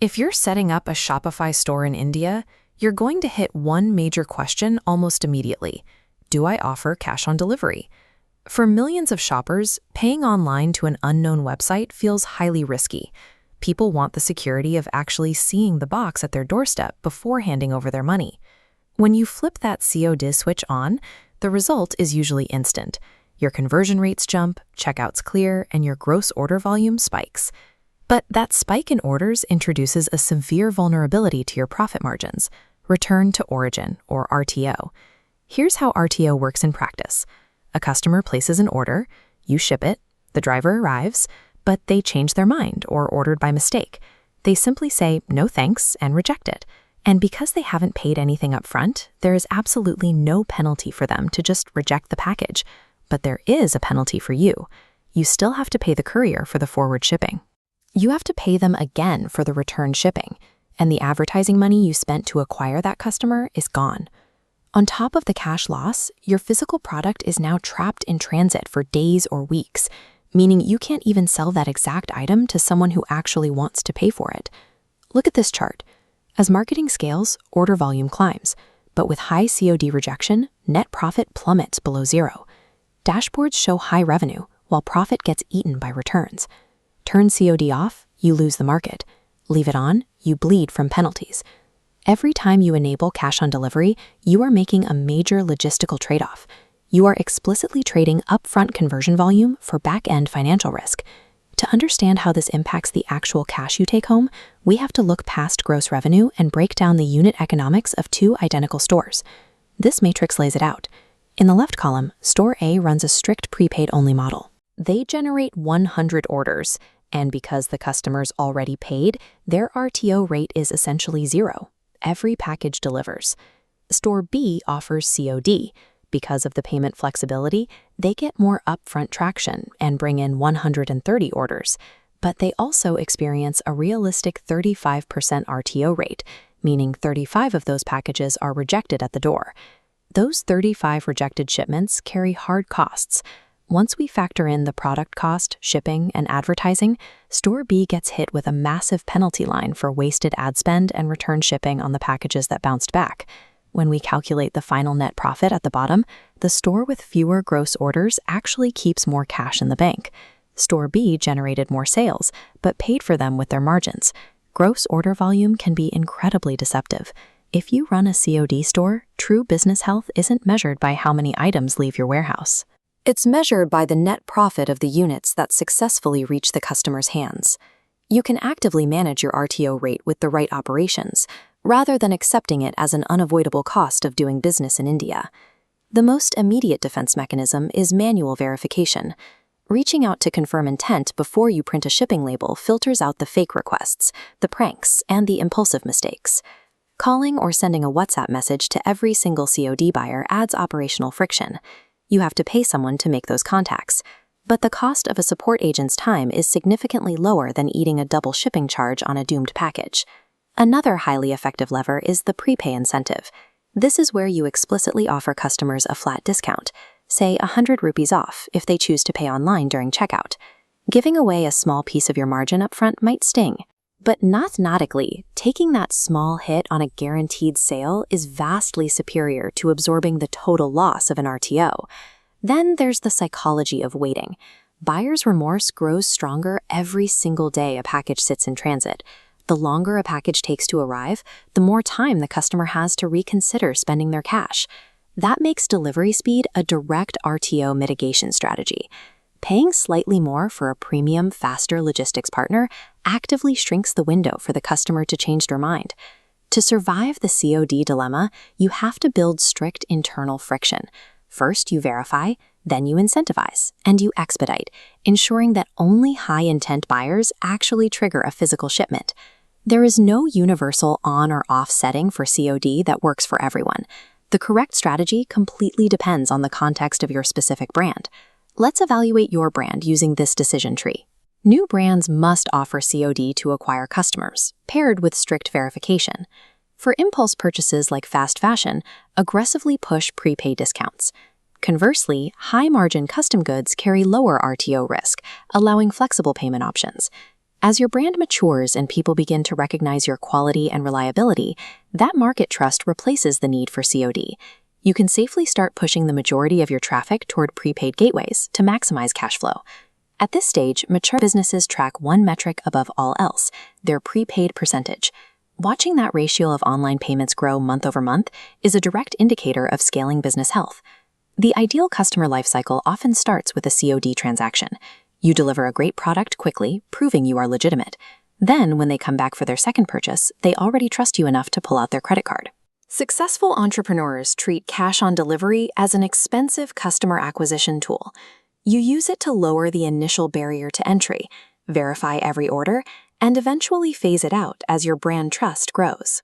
If you're setting up a Shopify store in India, you're going to hit one major question almost immediately. Do I offer cash on delivery? For millions of shoppers, paying online to an unknown website feels highly risky. People want the security of actually seeing the box at their doorstep before handing over their money. When you flip that COD switch on, the result is usually instant. Your conversion rates jump, checkouts clear, and your gross order volume spikes. But that spike in orders introduces a severe vulnerability to your profit margins, return to origin, or RTO. Here's how RTO works in practice. A customer places an order, you ship it, the driver arrives, but they change their mind or ordered by mistake. They simply say no thanks and reject it. And because they haven't paid anything up front, there is absolutely no penalty for them to just reject the package. But there is a penalty for you. You still have to pay the courier for the forward shipping. You have to pay them again for the return shipping, and the advertising money you spent to acquire that customer is gone. On top of the cash loss, your physical product is now trapped in transit for days or weeks, meaning you can't even sell that exact item to someone who actually wants to pay for it. Look at this chart. As marketing scales, order volume climbs, but with high COD rejection, net profit plummets below zero. Dashboards show high revenue, while profit gets eaten by returns. Turn COD off, you lose the market. Leave it on, you bleed from penalties. Every time you enable cash on delivery, you are making a major logistical trade-off. You are explicitly trading upfront conversion volume for back-end financial risk. To understand how this impacts the actual cash you take home, we have to look past gross revenue and break down the unit economics of two identical stores. This matrix lays it out. In the left column, Store A runs a strict prepaid-only model. They generate 100 orders, and because the customer's already paid, their RTO rate is essentially zero. Every package delivers. Store B offers COD. Because of the payment flexibility, they get more upfront traction and bring in 130 orders, but they also experience a realistic 35% RTO rate, meaning 35 of those packages are rejected at the door. Those 35 rejected shipments carry hard costs. Once we factor in the product cost, shipping, and advertising, Store B gets hit with a massive penalty line for wasted ad spend and return shipping on the packages that bounced back. When we calculate the final net profit at the bottom, the store with fewer gross orders actually keeps more cash in the bank. Store B generated more sales, but paid for them with their margins. Gross order volume can be incredibly deceptive. If you run a COD store, true business health isn't measured by how many items leave your warehouse. It's measured by the net profit of the units that successfully reach the customer's hands. You can actively manage your RTO rate with the right operations, rather than accepting it as an unavoidable cost of doing business in India. The most immediate defense mechanism is manual verification. Reaching out to confirm intent before you print a shipping label filters out the fake requests, the pranks, and the impulsive mistakes. Calling or sending a WhatsApp message to every single COD buyer adds operational friction. You have to pay someone to make those contacts, but the cost of a support agent's time is significantly lower than eating a double shipping charge on a doomed package. Another highly effective lever is the prepay incentive. This is where you explicitly offer customers a flat discount, say 100 rupees off if they choose to pay online during checkout. Giving away a small piece of your margin upfront might sting, but mathematically, taking that small hit on a guaranteed sale is vastly superior to absorbing the total loss of an RTO. Then there's the psychology of waiting. Buyer's remorse grows stronger every single day a package sits in transit. The longer a package takes to arrive, the more time the customer has to reconsider spending their cash. That makes delivery speed a direct RTO mitigation strategy. Paying slightly more for a premium, faster logistics partner actively shrinks the window for the customer to change their mind. To survive the COD dilemma, you have to build strict internal friction. First, you verify, then you incentivize, and you expedite, ensuring that only high-intent buyers actually trigger a physical shipment. There is no universal on or off setting for COD that works for everyone. The correct strategy completely depends on the context of your specific brand. Let's evaluate your brand using this decision tree. New brands must offer COD to acquire customers, paired with strict verification. For impulse purchases like fast fashion, aggressively push prepaid discounts. Conversely, high-margin custom goods carry lower RTO risk, allowing flexible payment options. As your brand matures and people begin to recognize your quality and reliability, that market trust replaces the need for COD. You can safely start pushing the majority of your traffic toward prepaid gateways to maximize cash flow. At this stage, mature businesses track one metric above all else: their prepaid percentage. Watching that ratio of online payments grow month over month is a direct indicator of scaling business health. The ideal customer lifecycle often starts with a COD transaction. You deliver a great product quickly, proving you are legitimate. Then, when they come back for their second purchase, they already trust you enough to pull out their credit card. Successful entrepreneurs treat cash on delivery as an expensive customer acquisition tool. You use it to lower the initial barrier to entry, verify every order, and eventually phase it out as your brand trust grows.